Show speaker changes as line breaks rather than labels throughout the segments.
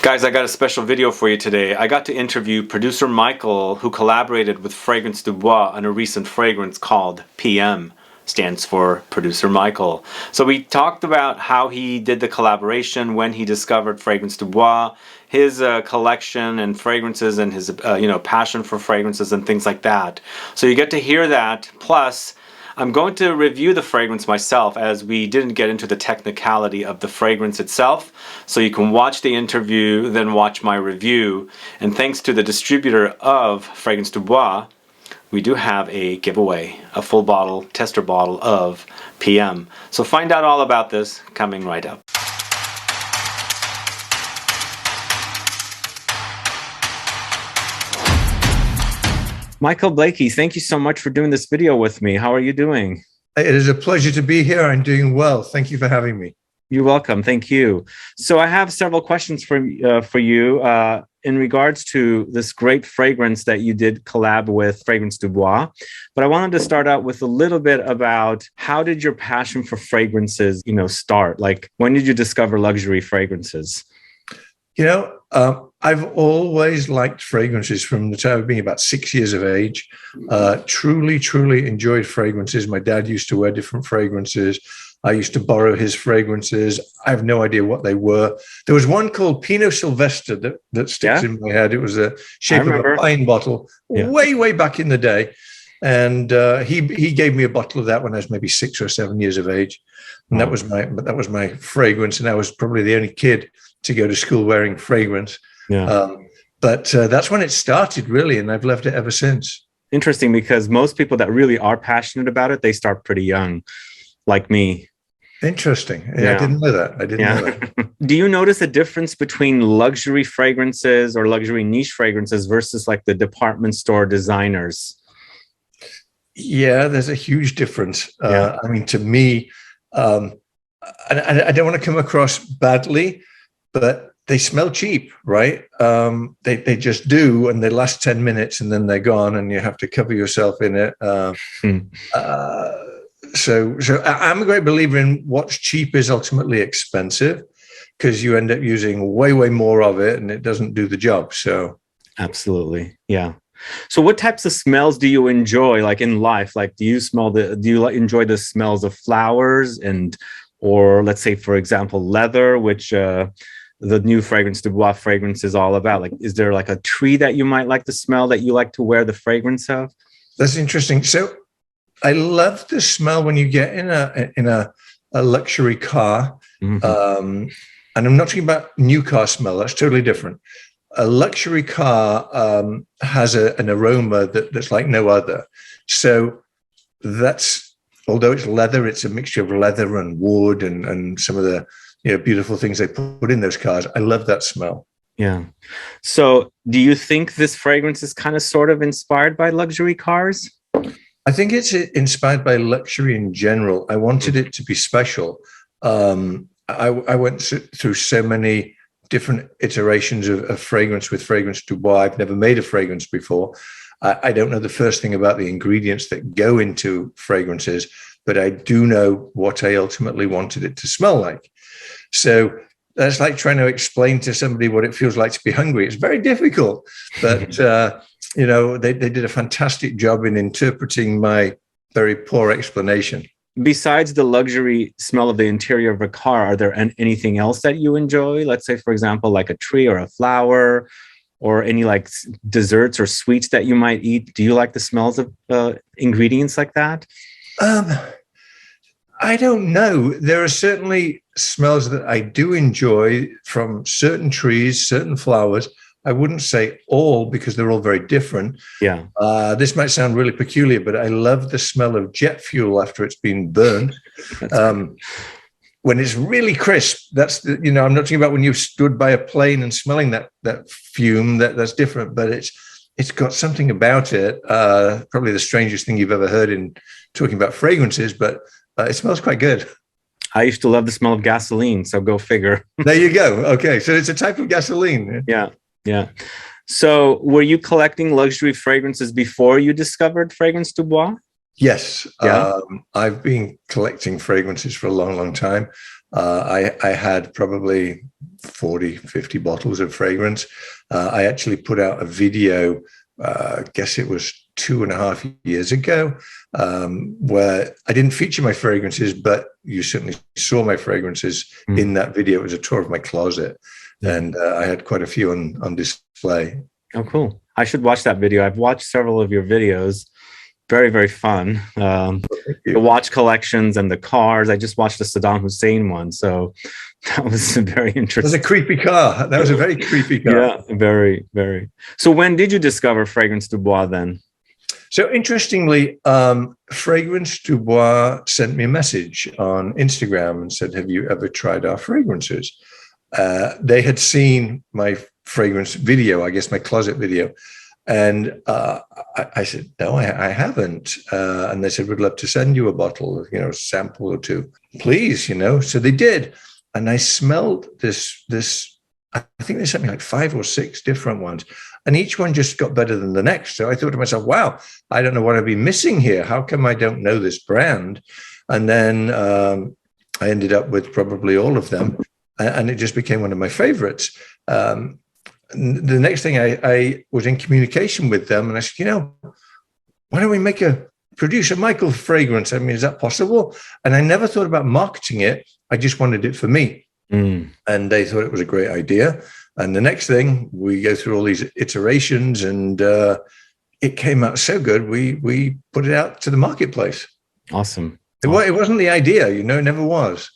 Guys, I got a special video for you today. I got to interview producer Michael, who collaborated with Fragrance du Bois on a recent fragrance called PM, stands for Producer Michael. So we talked about how he did the collaboration, when he discovered Fragrance du Bois, his collection and fragrances, and his passion for fragrances and things like that. So you get to hear that. Plus, I'm going to review the fragrance myself, as we didn't get into the technicality of the fragrance itself. So you can watch the interview, then watch my review. And thanks to the distributor of Fragrance du Bois, we do have a giveaway, a full bottle, tester bottle of PM. So find out all about this coming right up. Michael Blakey, thank you so much for doing this video with me. How are you doing?
It is a pleasure to be here. I'm doing well. Thank you for having me.
You're welcome. Thank you. So I have several questions for you in regards to this great fragrance that you did collab with Fragrance du Bois. But I wanted to start out with a little bit about, how did your passion for fragrances, start? Like, when did you discover luxury fragrances?
I've always liked fragrances from the time of being about 6 years of age. Truly enjoyed fragrances. My dad used to wear different fragrances. I used to borrow his fragrances. I have no idea what they were. There was one called Pinot Sylvester that sticks in my head. It was the shape of a pine bottle, way back in the day. And he gave me a bottle of that when I was maybe 6 or 7 years of age. And that was my fragrance. And I was probably the only kid to go to school wearing fragrance. But that's when it started, really, and I've loved it ever since.
Interesting, because most people that really are passionate about it, they start pretty young, like me.
Interesting. Yeah. I didn't know that. I didn't know that.
Do you notice a difference between luxury fragrances or luxury niche fragrances versus like the department store designers?
Yeah, there's a huge difference. I mean, to me, I don't want to come across badly, but they smell cheap, right? They just do, and they last 10 minutes and then they're gone, and you have to cover yourself in it. So I'm a great believer in what's cheap is ultimately expensive, because you end up using way more of it and it doesn't do the job. So absolutely. Yeah. So what types of smells do you enjoy, like in life? Like, do you enjoy the smells of flowers or let's say, for example, leather, which the new Fragrance du Bois fragrance is all about? Like, is there like a tree that you might like to smell that you like to wear the fragrance of? That's interesting. So I love the smell when you get in a luxury car. And I'm not talking about new car smell. That's totally different. A luxury car has an aroma that's like no other. So although it's leather, it's a mixture of leather and wood and some of the beautiful things they put in those cars. I love that smell. Yeah. So do you think this fragrance is kind of sort of inspired by luxury cars? I think it's inspired by luxury in general. I wanted it to be special. I went through so many different iterations of fragrance with Fragrance du Bois. I've never made a fragrance before. I don't know the first thing about the ingredients that go into fragrances, but I do know what I ultimately wanted it to smell like. So that's like trying to explain to somebody what it feels like to be hungry. It's very difficult, but they did a fantastic job in interpreting my very poor explanation.
Besides the luxury smell of the interior of a car, are there anything else that you enjoy? Let's say, for example, like a tree or a flower, or any like desserts or sweets that you might eat. Do you like the smells of ingredients like that?
I don't know. There are certainly smells that I do enjoy from certain trees, certain flowers. I wouldn't say all, because they're all very different. Yeah. This might sound really peculiar, but I love the smell of jet fuel after it's been burned. When it's really crisp, I'm not talking about when you've stood by a plane and smelling that fume. That's different, but it's got something about it. Probably the strangest thing you've ever heard in talking about fragrances, but it smells quite good.
I used to love the smell of gasoline, so go figure.
There you go. Okay, so it's a type of gasoline.
Yeah. So were you collecting luxury fragrances before you discovered Fragrance du Bois?
Yes. Yeah. I've been collecting fragrances for a long time. I had probably 40, 50 bottles of fragrance. I actually put out a video, I guess it was 2.5 years ago, where I didn't feature my fragrances, but you certainly saw my fragrances in that video. It was a tour of my closet, and I had quite a few on display.
Oh, cool. I should watch that video. I've watched several of your videos. Very, very fun. The watch collections and the cars. I just watched the Saddam Hussein one. So that was very interesting.
It was a creepy car. That was a very creepy car.
Yeah, very, very. So when did you discover Fragrance du Bois then?
So interestingly, Fragrance du Bois sent me a message on Instagram and said, have you ever tried our fragrances? They had seen my fragrance video, I guess my closet video. And I said, no, I haven't. And they said, we'd love to send you a bottle, a sample or two, please, So they did. And I smelled this, I think they sent me like 5 or 6 different ones. And each one just got better than the next. So I thought to myself, wow, I don't know what I'd be missing here. How come I don't know this brand? And then I ended up with probably all of them. And it just became one of my favorites. The next thing I was in communication with them, and I said, why don't we make a Producer Michael fragrance? I mean, is that possible? And I never thought about marketing it. I just wanted it for me. And they thought it was a great idea. And the next thing, we go through all these iterations, and it came out so good, we put it out to the marketplace.
Awesome.
It wasn't the idea, it never was.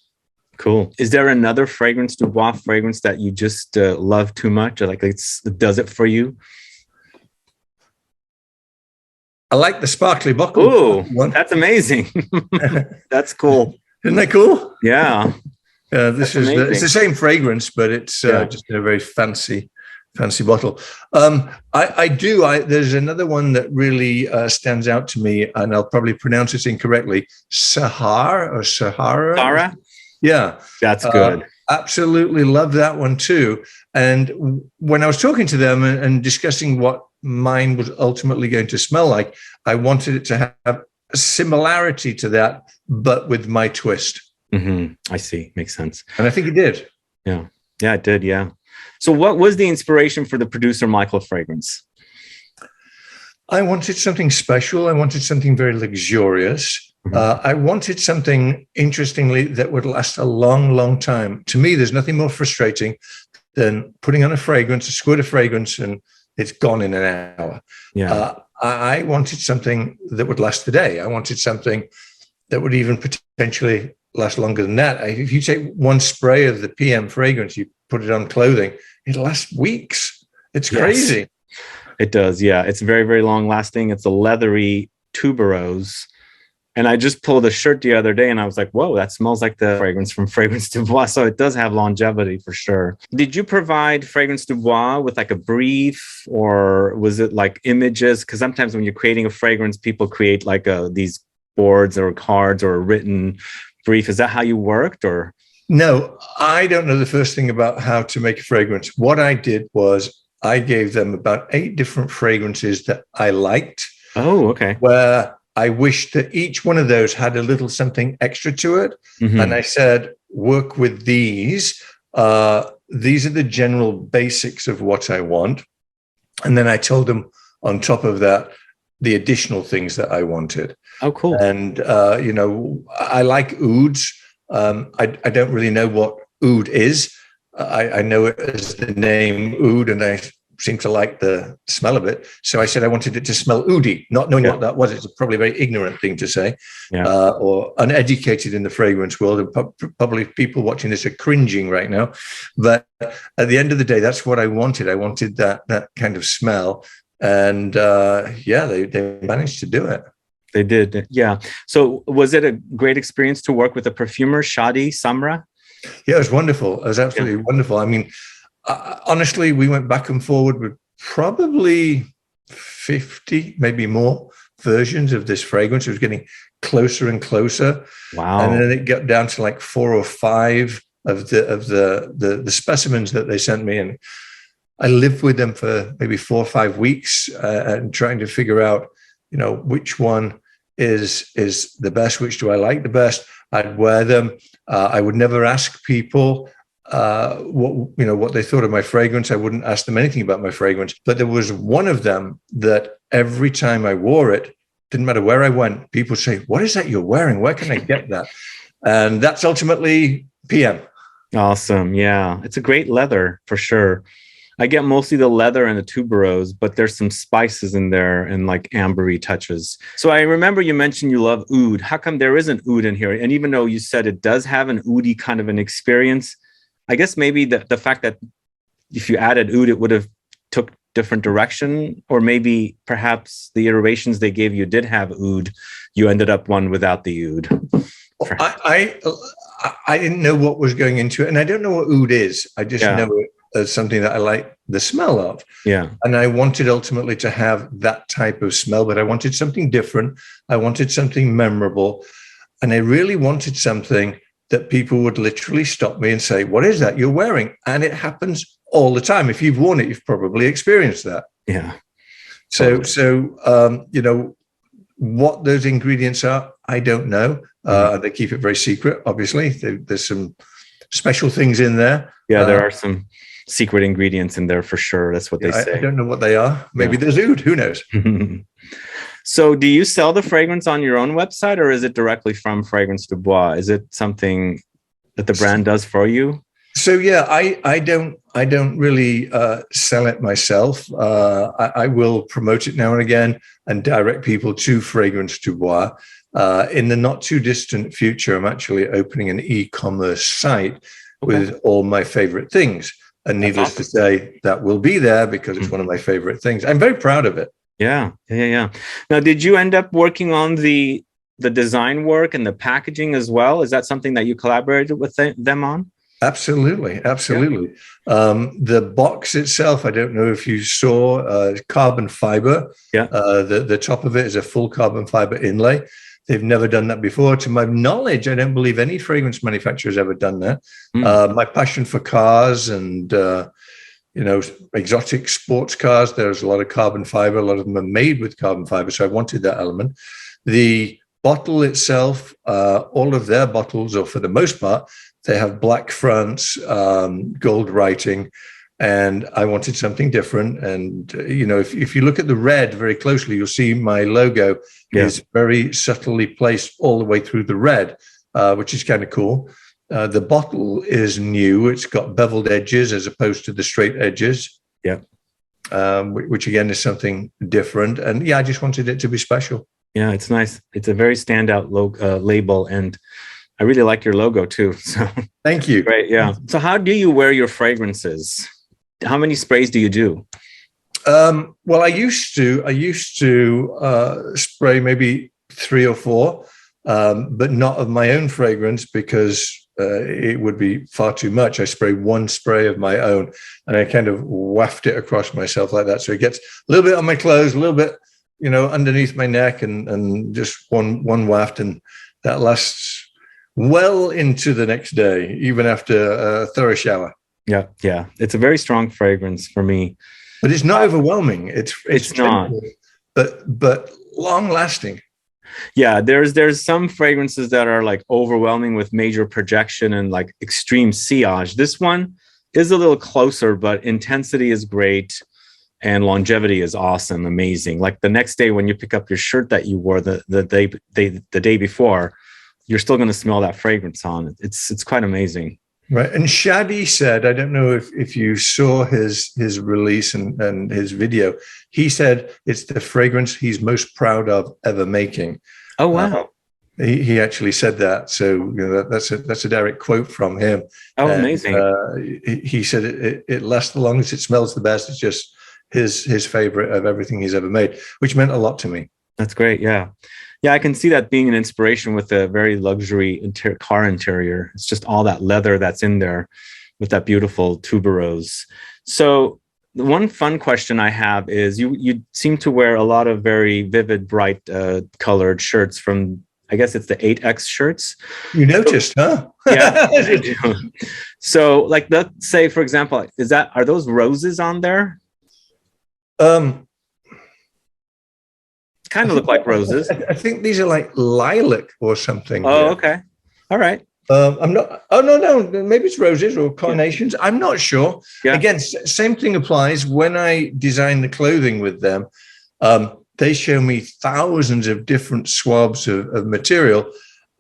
Cool. Is there another Fragrance du Bois fragrance that you just love too much, or like it does it for you?
I like the sparkly bottle.
Oh, that's amazing. That's cool.
Isn't that cool?
Yeah.
It's the same fragrance, but it's just in a very fancy bottle. There's another one that really stands out to me, and I'll probably pronounce it incorrectly. Sahara.
Sahara?
Yeah.
That's good.
Absolutely love that one too. And when I was talking to them and discussing what mine was ultimately going to smell like, I wanted it to have a similarity to that, but with my twist.
I see. Makes sense.
And I think it did.
Yeah. Yeah, it did. Yeah. So what was the inspiration for the Producer Michael fragrance?
I wanted something special. I wanted something very luxurious. I wanted something, interestingly, that would last a long, long time. To me, there's nothing more frustrating than putting on a fragrance, a squirt of fragrance, and it's gone in an hour. Yeah. I wanted something that would last the day. I wanted something that would even potentially last longer than that. If you take one spray of the PM fragrance, you put it on clothing, it lasts weeks. It's crazy.
It does. Yeah. It's very, very long lasting. It's a leathery tuberose. And I just pulled a shirt the other day and I was like, whoa, that smells like the fragrance from Fragrance du Bois. So it does have longevity for sure. Did you provide Fragrance du Bois with like a brief, or was it like images? Because sometimes when you're creating a fragrance, people create like these boards or cards or a written brief. Is that how you worked, or?
No, I don't know the first thing about how to make a fragrance. What I did was I gave them about 8 different fragrances that I liked.
Oh, okay.
Where I wished that each one of those had a little something extra to it. And I said, work with these. These are the general basics of what I want. And then I told them on top of that, the additional things that I wanted.
Oh, cool.
And, I like ouds. I don't really know what oud is. I know it as the name oud, and I seem to like the smell of it. So I said I wanted it to smell oudy, not knowing what that was. It's probably a very ignorant thing to say, or uneducated in the fragrance world. And probably people watching this are cringing right now. But at the end of the day, that's what I wanted. I wanted that kind of smell. And they managed to do it.
They did. Yeah. So was it a great experience to work with a perfumer, Shadi, Samra?
Yeah, it was wonderful. It was absolutely wonderful. I mean, honestly, we went back and forward with probably 50, maybe more versions of this fragrance. It was getting closer and closer.
Wow.
And then it got down to like 4 or 5 of the specimens that they sent me. And I lived with them for maybe 4 or 5 weeks and trying to figure out, which one is the best, which do I like the best. I'd wear them. I would never ask people what they thought of my fragrance. I wouldn't ask them anything about my fragrance. But there was one of them that every time I wore it, didn't matter where I went, people say, "What is that you're wearing? Where can I get that?" And that's ultimately PM.
Awesome. Yeah. It's a great leather for sure. I get mostly the leather and the tuberose, but there's some spices in there and like ambery touches. So I remember you mentioned you love oud. How come there isn't oud in here? And even though you said it does have an oudy kind of an experience, I guess maybe the fact that if you added oud, it would have took different direction, or maybe perhaps the iterations they gave you did have oud. You ended up one without the oud.
I didn't know what was going into it, and I don't know what oud is. I just know it as something that I like the smell of.
Yeah.
And I wanted ultimately to have that type of smell, but I wanted something different. I wanted something memorable. And I really wanted something that people would literally stop me and say, "What is that you're wearing?" And it happens all the time. If you've worn it, you've probably experienced that.
Yeah.
So, what those ingredients are, I don't know. They keep it very secret, obviously. There's some special things in there.
Yeah, there are some secret ingredients in there for sure. That's what they say.
I don't know what they are. Maybe there's oud. Who knows?
So do you sell the fragrance on your own website, or is it directly from Fragrance du Bois? Is it something that the brand does for you?
So yeah, I don't really sell it myself. I will promote it now and again and direct people to Fragrance du Bois. In the not too distant future, I'm actually opening an e-commerce site with all my favorite things. And needless to say, that will be there because it's one of my favorite things. I'm very proud of it.
Yeah. Now, did you end up working on the design work and the packaging as well? Is that something that you collaborated with them on?
Absolutely. The box itself, I don't know if you saw, carbon fiber.
Yeah.
The top of it is a full carbon fiber inlay. They've never done that before. To my knowledge, I don't believe any fragrance manufacturer has ever done that. My passion for cars and exotic sports cars, there's a lot of carbon fiber. A lot of them are made with carbon fiber. So I wanted that element. The bottle itself, all of their bottles, or for the most part, they have black fronts, gold writing, and I wanted something different. And, if you look at the red very closely, you'll see my logo is very subtly placed all the way through the red, which is kind of cool. The bottle is new. It's got beveled edges as opposed to the straight edges.
Yeah.
Which again is something different. And I just wanted it to be special.
Yeah, it's nice. It's a very standout label, and I really like your logo too. So
thank you.
Great. Yeah. So how do you wear your fragrances? How many sprays do you do?
Well, I used to spray maybe 3 or 4, but not of my own fragrance because it would be far too much. I spray 1 spray of my own, and I kind of waft it across myself like that. So it gets a little bit on my clothes, a little bit, underneath my neck, and just one waft, and that lasts well into the next day, even after a thorough shower.
Yeah. It's a very strong fragrance for me.
But it's not overwhelming. It's
not,
but long lasting.
Yeah, there's some fragrances that are like overwhelming with major projection and like extreme sillage. This one is a little closer, but intensity is great and longevity is awesome, amazing. Like the next day when you pick up your shirt that you wore the day before, you're still going to smell that fragrance on it. It's quite amazing.
Right. And Shadi said, I don't know if you saw his release and his video, he said it's the fragrance he's most proud of ever making.
Oh, wow.
He actually said that. So that's a direct quote from him.
Oh, amazing.
He said it lasts the longest, it smells the best. It's just his favorite of everything he's ever made, which meant a lot to me.
That's great. Yeah. Yeah, I can see that being an inspiration with a very luxury car interior. It's just all that leather that's in there with that beautiful tuberose. So the one fun question I have is you seem to wear a lot of very vivid, bright colored shirts from, I guess it's the 8X shirts.
You noticed, huh?
Yeah, I do. So like, let's say, for example, are those roses on there? Kind of look like roses.
I think these are like lilac or something.
Oh, okay. All right.
I'm not. Oh no. Maybe it's roses or carnations. Yeah. I'm not sure. Yeah. Again, same thing applies when I design the clothing with them. They show me thousands of different swabs of material,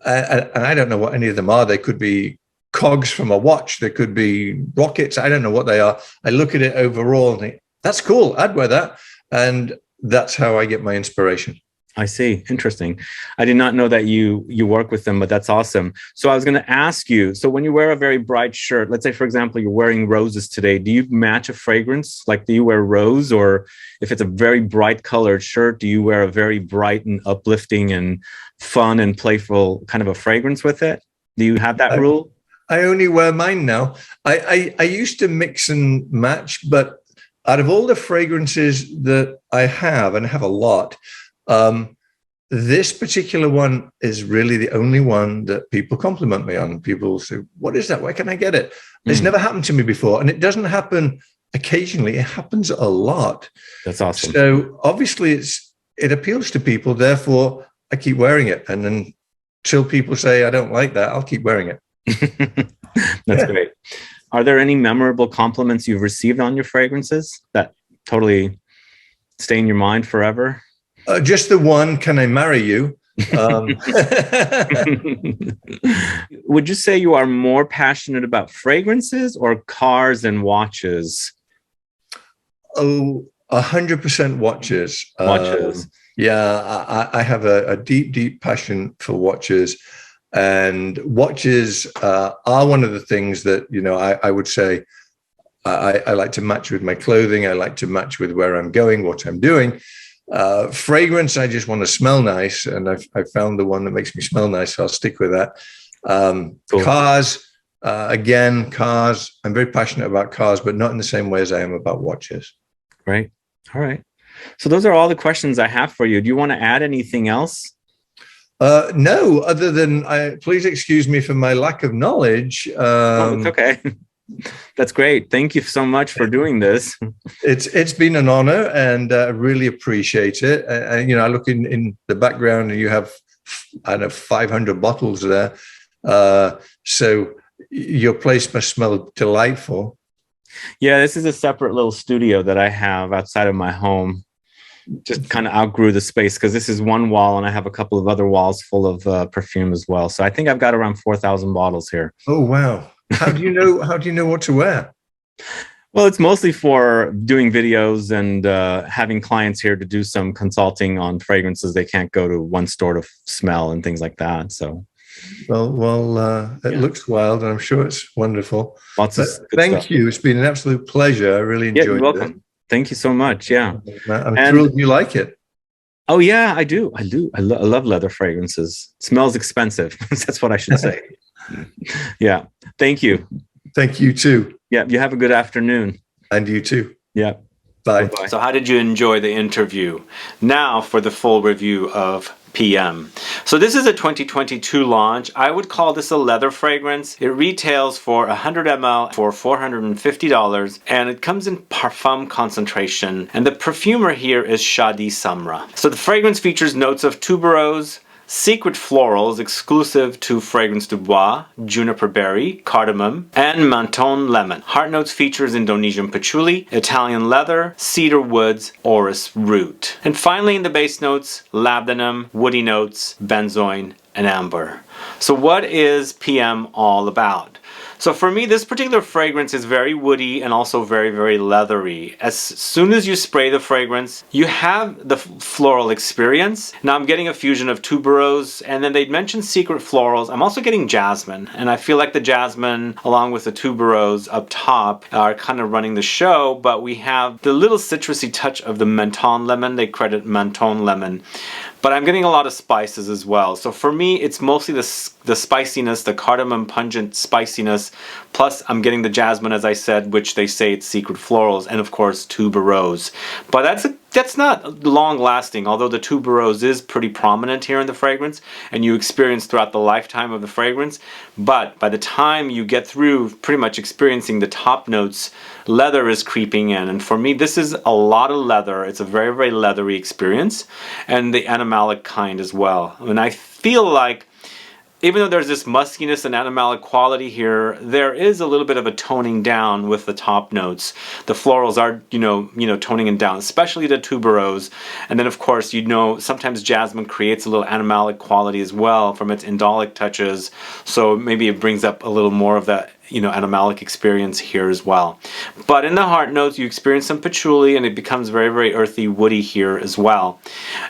and I don't know what any of them are. They could be cogs from a watch. They could be rockets. I don't know what they are. I look at it overall and think, that's cool. I'd wear that, and that's how I get my inspiration.
I see. Interesting. I did not know that you work with them, but that's awesome. So I was going to ask you, so when you wear a very bright shirt, let's say, for example, you're wearing roses today, do you match a fragrance? Like, do you wear rose? Or if it's a very bright colored shirt, do you wear a very bright and uplifting and fun and playful kind of a fragrance with it? Do you have that rule?
I only wear mine now. I used to mix and match, but out of all the fragrances that I have, and I have a lot, this particular one is really the only one that people compliment me on. People say, what is that? Where can I get it? It's never happened to me before. And it doesn't happen occasionally. It happens a lot.
That's awesome.
So obviously it appeals to people. Therefore, I keep wearing it. And then till people say, I don't like that, I'll keep wearing it.
That's great. Are there any memorable compliments you've received on your fragrances that totally stay in your mind forever?
Just the one, can I marry you?
Would you say you are more passionate about fragrances or cars and watches?
Oh, 100% watches.
Watches.
I have a deep, deep passion for watches. And watches are one of the things that, I would say I like to match with my clothing. I like to match with where I'm going, what I'm doing. Fragrance, I just want to smell nice, and I've found the one that makes me smell nice, so I'll stick with that. Cool. Cars, cars. I'm very passionate about cars, but not in the same way as I am about watches.
Right. All right. So those are all the questions I have for you. Do you want to add anything else?
No, other than please excuse me for my lack of knowledge.
It's okay. That's great. Thank you so much for doing this.
It's been an honor, and I really appreciate it. I look in the background, and you have, 500 bottles there. So your place must smell delightful.
Yeah, this is a separate little studio that I have outside of my home. Just kind of outgrew the space because this is one wall, and I have a couple of other walls full of perfume as well. So I think I've got around 4,000 bottles here.
Oh, wow. How do you know what to wear?
Well, it's mostly for doing videos and having clients here to do some consulting on fragrances they can't go to one store to smell and things like that. So,
it looks wild, and I'm sure it's wonderful.
Lots of
thank
stuff.
You. It's been an absolute pleasure. I really enjoyed it.
You're welcome. Thank you so much. Yeah,
I'm thrilled you like it.
Oh yeah, I do. I love leather fragrances. It smells expensive. That's what I should say. Yeah. Thank you.
Thank you too.
Yeah. You have a good afternoon.
And you too.
Yeah.
Bye.
Bye-bye. So how did you enjoy the interview? Now for the full review of PM. So this is a 2022 launch. I would call this a leather fragrance. It retails for 100 ml for $450, and it comes in Parfum concentration. And the perfumer here is Shadi Samra. So the fragrance features notes of tuberose, secret florals exclusive to Fragrance du Bois, juniper berry, cardamom, and menthol lemon. Heart notes features Indonesian patchouli, Italian leather, cedar woods, orris root. And finally in the base notes, labdanum, woody notes, benzoin, and amber. So what is PM all about? So for me, this particular fragrance is very woody and also very, very leathery. As soon as you spray the fragrance, you have the floral experience. Now I'm getting a fusion of tuberose, and then they'd mentioned secret florals. I'm also getting jasmine, and I feel like the jasmine along with the tuberose up top are kind of running the show, but we have the little citrusy touch of the menthol lemon. They credit menthol lemon. But I'm getting a lot of spices as well. So for me, it's mostly the spiciness, the cardamom pungent spiciness, plus I'm getting the jasmine, as I said, which they say it's secret florals, and of course tuberose. But that's not long lasting, although the tuberose is pretty prominent here in the fragrance, and you experience throughout the lifetime of the fragrance. But by the time you get through pretty much experiencing the top notes, leather is creeping in. And for me, this is a lot of leather. It's a very, very leathery experience, and the animalic kind as well. And I feel like even though there's this muskiness and animalic quality here, there is a little bit of a toning down with the top notes. The florals are, toning it down, especially the tuberose. And then, of course, sometimes jasmine creates a little animalic quality as well from its indolic touches. So maybe it brings up a little more of that, animalic experience here as well. But in the heart notes, you experience some patchouli, and it becomes very, very earthy, woody here as well.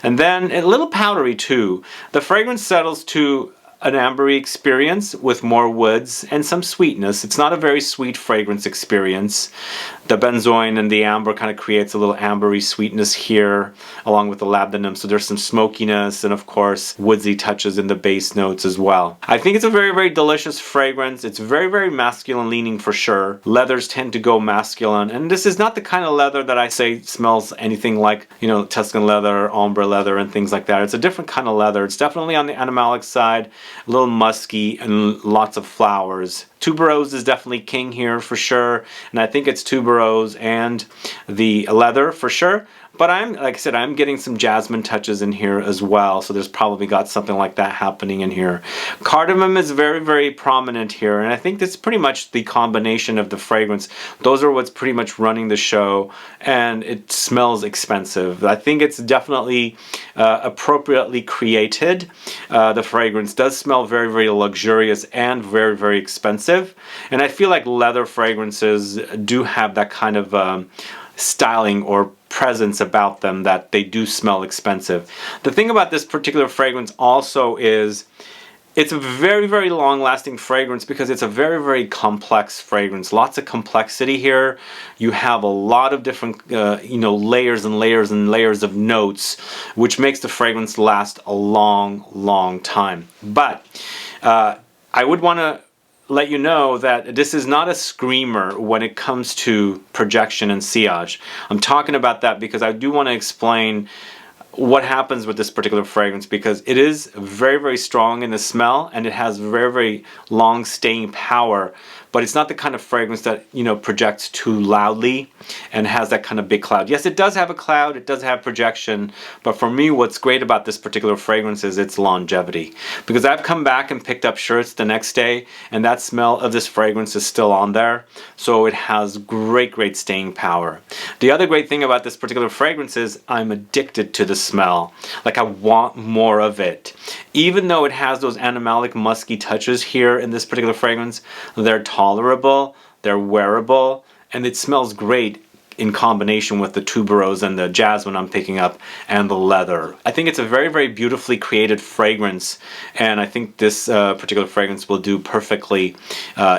And then a little powdery too. The fragrance settles to an ambery experience with more woods and some sweetness. It's not a very sweet fragrance experience. The benzoin and the amber kind of creates a little ambery sweetness here, along with the labdanum. So there's some smokiness and, of course, woodsy touches in the base notes as well. I think it's a very, very delicious fragrance. It's very, very masculine leaning for sure. Leathers tend to go masculine, and this is not the kind of leather that I say smells anything like, Tuscan leather, ombre leather, and things like that. It's a different kind of leather. It's definitely on the animalic side, a little musky, and lots of flowers. Tuberose is definitely king here for sure, and I think it's tuberose and the leather for sure. But like I said, I'm getting some jasmine touches in here as well, so there's probably got something like that happening in here. Cardamom is very, very prominent here, and I think that's pretty much the combination of the fragrance. Those are what's pretty much running the show, and it smells expensive. I think it's definitely appropriately created. The fragrance does smell very, very luxurious and very, very expensive, and I feel like leather fragrances do have that kind of styling or presence about them, that they do smell expensive. The thing about this particular fragrance also is it's a very, very long-lasting fragrance because it's a very, very complex fragrance. Lots of complexity here. You have a lot of different, layers and layers and layers of notes, which makes the fragrance last a long, long time. But I would want to let you know that this is not a screamer when it comes to projection and sillage. I'm talking about that because I do want to explain what happens with this particular fragrance, because it is very, very strong in the smell and it has very, very long staying power, but it's not the kind of fragrance that projects too loudly and has that kind of big cloud. Yes, it does have a cloud, it does have projection, but for me what's great about this particular fragrance is its longevity, because I've come back and picked up shirts the next day and that smell of this fragrance is still on there, so it has great, great staying power. The other great thing about this particular fragrance is I'm addicted to the smell. Like, I want more of it. Even though it has those animalic musky touches here in this particular fragrance, they're tolerable, they're wearable, and it smells great in combination with the tuberose and the jasmine I'm picking up and the leather. I think it's a very, very beautifully created fragrance, and I think this particular fragrance will do perfectly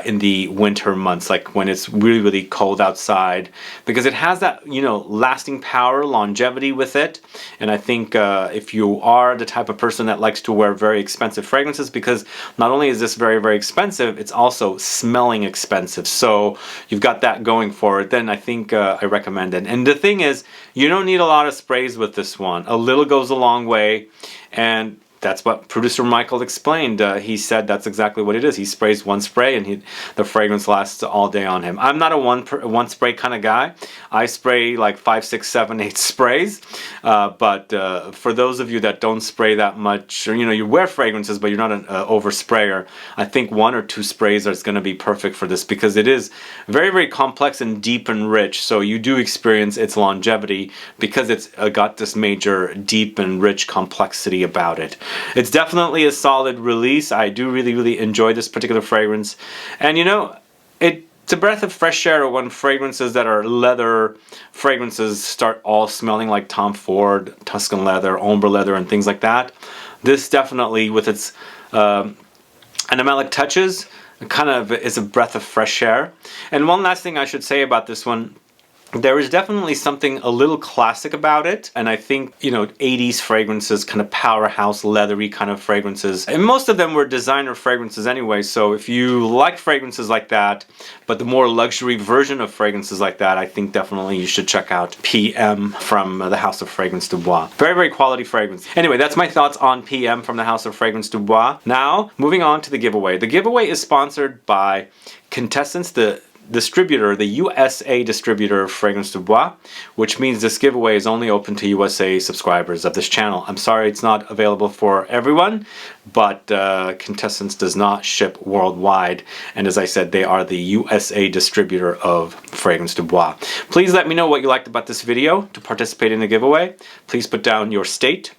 in the winter months, like when it's really, really cold outside, because it has that, lasting power, longevity with it. And I think if you are the type of person that likes to wear very expensive fragrances, because not only is this very, very expensive, it's also smelling expensive, so you've got that going for it, then I think I recommend it. And the thing is, you don't need a lot of sprays with this one. A little goes a long way, and that's what producer Michael explained. He said that's exactly what it is. He sprays one spray and the fragrance lasts all day on him. I'm not a one spray kind of guy. I spray like 5, 6, 7, 8 sprays. But for those of you that don't spray that much, or you wear fragrances but you're not an over sprayer, I think 1 or 2 sprays is going to be perfect for this, because it is very, very complex and deep and rich. So you do experience its longevity because it's got this major deep and rich complexity about it. It's definitely a solid release. I do really, really enjoy this particular fragrance. And it's a breath of fresh air when fragrances that are leather fragrances start all smelling like Tom Ford, Tuscan leather, ombre leather, and things like that. This definitely, with its animalic touches, kind of is a breath of fresh air. And one last thing I should say about this one, there is definitely something a little classic about it, and I think 80s fragrances, kind of powerhouse leathery kind of fragrances, and most of them were designer fragrances anyway. So if you like fragrances like that, but the more luxury version of fragrances like that, I think definitely you should check out PM from the House of Fragrance du Bois. Very, very quality fragrance. Anyway, that's my thoughts on PM from the House of Fragrance du Bois. Now, moving on to the giveaway. The giveaway is sponsored by contestants. The distributor, the USA distributor of Fragrance du Bois, which means this giveaway is only open to USA subscribers of this channel. I'm sorry it's not available for everyone, but Quintessence does not ship worldwide, and as I said, they are the USA distributor of Fragrance du Bois. Please let me know what you liked about this video to participate in the giveaway. Please put down your state,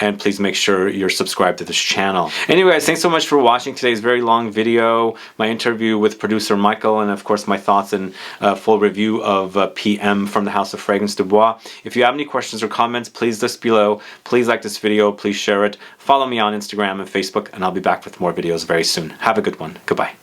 and please make sure you're subscribed to this channel. Anyway, guys, thanks so much for watching today's very long video, my interview with producer Michael, and of course my thoughts and full review of PM from the House of Fragrance du Bois. If you have any questions or comments, please list below. Please like this video, please share it. Follow me on Instagram and Facebook, and I'll be back with more videos very soon. Have a good one. Goodbye.